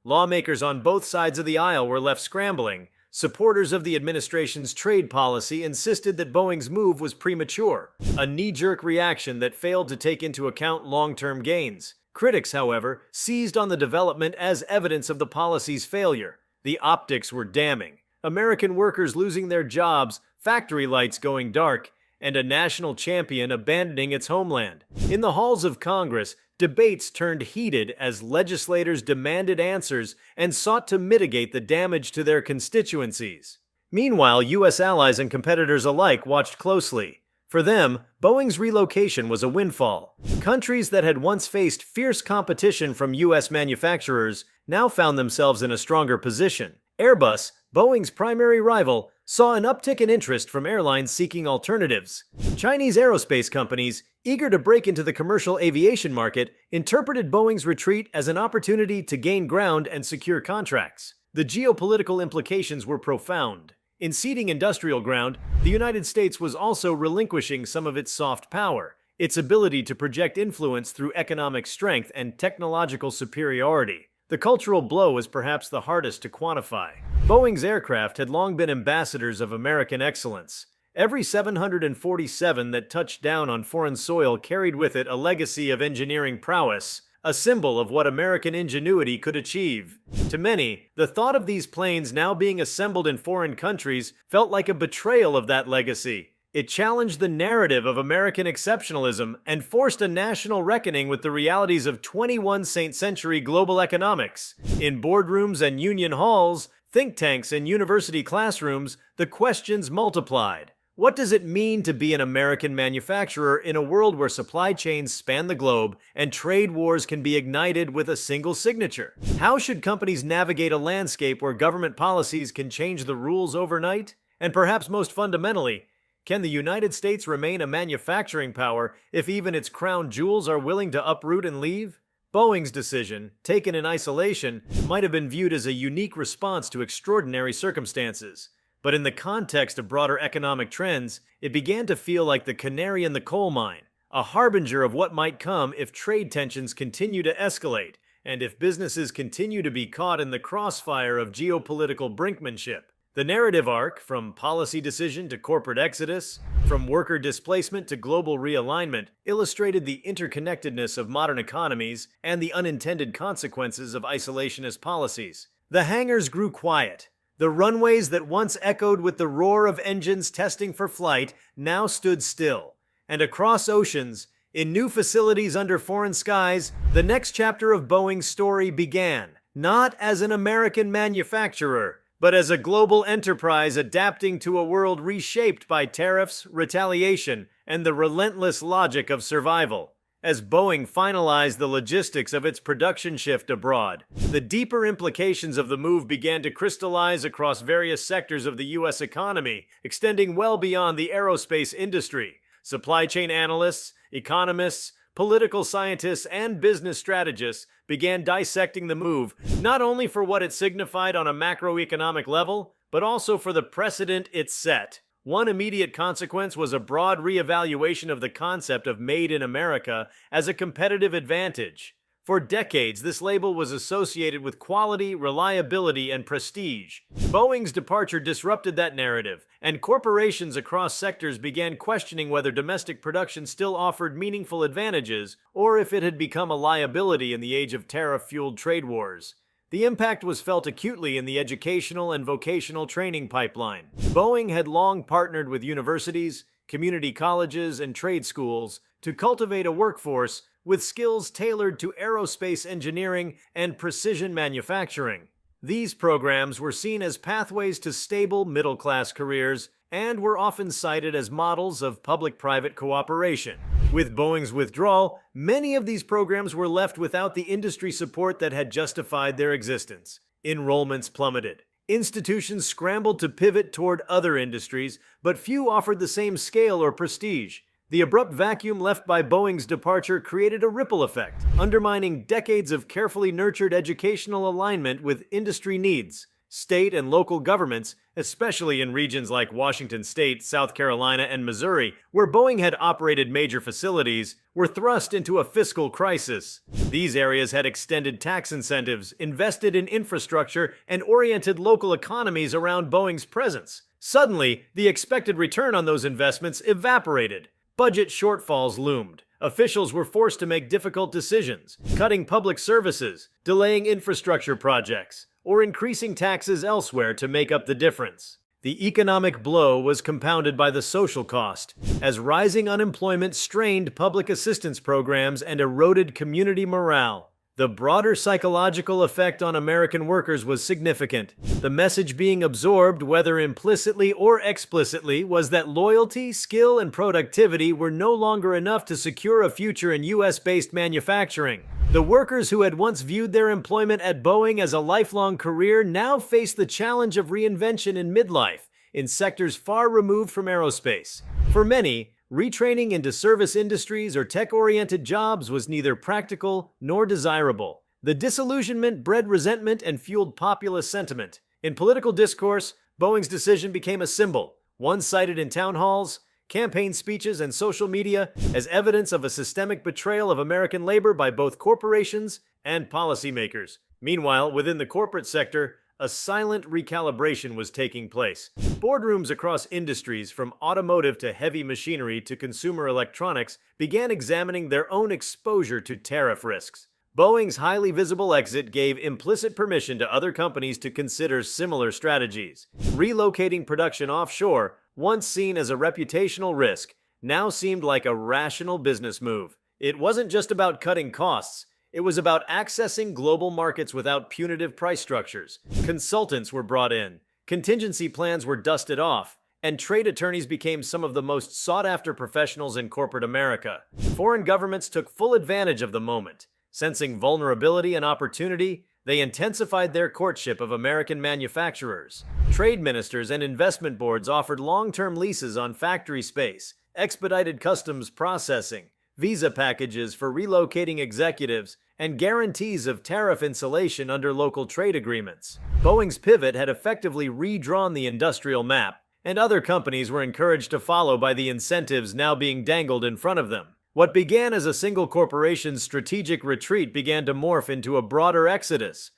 Lawmakers on both sides of the aisle were left scrambling. Supporters of the administration's trade policy insisted that Boeing's move was premature, a knee-jerk reaction that failed to take into account long-term gains. Critics, however, seized on the development as evidence of the policy's failure. The optics were damning. American workers losing their jobs, factory lights going dark, and a national champion abandoning its homeland. In the halls of Congress, debates turned heated as legislators demanded answers and sought to mitigate the damage to their constituencies. Meanwhile, U.S. allies and competitors alike watched closely. For them, Boeing's relocation was a windfall. Countries that had once faced fierce competition from U.S. manufacturers now found themselves in a stronger position. Airbus, Boeing's primary rival, saw an uptick in interest from airlines seeking alternatives. Chinese aerospace companies, eager to break into the commercial aviation market, interpreted Boeing's retreat as an opportunity to gain ground and secure contracts. The geopolitical implications were profound. In ceding industrial ground, the United States was also relinquishing some of its soft power, its ability to project influence through economic strength and technological superiority. The cultural blow was perhaps the hardest to quantify. Boeing's aircraft had long been ambassadors of American excellence. Every 747 that touched down on foreign soil carried with it a legacy of engineering prowess, a symbol of what American ingenuity could achieve. To many, the thought of these planes now being assembled in foreign countries felt like a betrayal of that legacy. It challenged the narrative of American exceptionalism and forced a national reckoning with the realities of 21st century global economics. In boardrooms and union halls, think tanks and university classrooms, the questions multiplied. What does it mean to be an American manufacturer in a world where supply chains span the globe and trade wars can be ignited with a single signature? How should companies navigate a landscape where government policies can change the rules overnight? And perhaps most fundamentally, can the United States remain a manufacturing power if even its crown jewels are willing to uproot and leave? Boeing's decision, taken in isolation, might have been viewed as a unique response to extraordinary circumstances. But in the context of broader economic trends, it began to feel like the canary in the coal mine, a harbinger of what might come if trade tensions continue to escalate, and if businesses continue to be caught in the crossfire of geopolitical brinkmanship. The narrative arc, from policy decision to corporate exodus, from worker displacement to global realignment, illustrated the interconnectedness of modern economies and the unintended consequences of isolationist policies. The hangars grew quiet. The runways that once echoed with the roar of engines testing for flight now stood still. And across oceans, in new facilities under foreign skies, the next chapter of Boeing's story began, not as an American manufacturer, but as a global enterprise adapting to a world reshaped by tariffs, retaliation, and the relentless logic of survival. As Boeing finalized the logistics of its production shift abroad, the deeper implications of the move began to crystallize across various sectors of the U.S. economy, extending well beyond the aerospace industry. Supply chain analysts, economists, political scientists, and business strategists began dissecting the move, not only for what it signified on a macroeconomic level, but also for the precedent it set. One immediate consequence was a broad reevaluation of the concept of Made in America as a competitive advantage. For decades, this label was associated with quality, reliability, and prestige. Boeing's departure disrupted that narrative, and corporations across sectors began questioning whether domestic production still offered meaningful advantages, or if it had become a liability in the age of tariff-fueled trade wars. The impact was felt acutely in the educational and vocational training pipeline. Boeing had long partnered with universities, community colleges, and trade schools to cultivate a workforce with skills tailored to aerospace engineering and precision manufacturing. These programs were seen as pathways to stable middle-class careers and were often cited as models of public-private cooperation. With Boeing's withdrawal, many of these programs were left without the industry support that had justified their existence. Enrollments plummeted. Institutions scrambled to pivot toward other industries, but few offered the same scale or prestige. The abrupt vacuum left by Boeing's departure created a ripple effect, undermining decades of carefully nurtured educational alignment with industry needs. state and local governments, especially in regions like Washington State, South Carolina, and Missouri, where Boeing had operated major facilities, were thrust into a fiscal crisis. These areas had extended tax incentives, invested in infrastructure, and oriented local economies around Boeing's presence. Suddenly, the expected return on those investments evaporated. Budget shortfalls loomed. Officials were forced to make difficult decisions, cutting public services, delaying infrastructure projects, or increasing taxes elsewhere to make up the difference. The economic blow was compounded by the social cost, as rising unemployment strained public assistance programs and eroded community morale. The broader psychological effect on American workers was significant. The message being absorbed, whether implicitly or explicitly, was that loyalty, skill, and productivity were no longer enough to secure a future in US-based manufacturing. The workers who had once viewed their employment at Boeing as a lifelong career now faced the challenge of reinvention in midlife, in sectors far removed from aerospace. For many, retraining into service industries or tech-oriented jobs was neither practical nor desirable. The disillusionment bred resentment and fueled populist sentiment. In political discourse, Boeing's decision became a symbol, one cited in town halls, campaign speeches, and social media as evidence of a systemic betrayal of American labor by both corporations and policymakers. Meanwhile, within the corporate sector, a silent recalibration was taking place. Boardrooms across industries, from automotive to heavy machinery to consumer electronics, began examining their own exposure to tariff risks. Boeing's highly visible exit gave implicit permission to other companies to consider similar strategies. Relocating production offshore, once seen as a reputational risk, now seemed like a rational business move. It wasn't just about cutting costs. It was about accessing global markets without punitive price structures. Consultants were brought in, contingency plans were dusted off, and trade attorneys became some of the most sought-after professionals in corporate America. Foreign governments took full advantage of the moment. Sensing vulnerability and opportunity, they intensified their courtship of American manufacturers. Trade ministers and investment boards offered long-term leases on factory space, expedited customs processing, visa packages for relocating executives, and guarantees of tariff insulation under local trade agreements. Boeing's pivot had effectively redrawn the industrial map, and other companies were encouraged to follow by the incentives now being dangled in front of them. What began as a single corporation's strategic retreat began to morph into a broader exodus.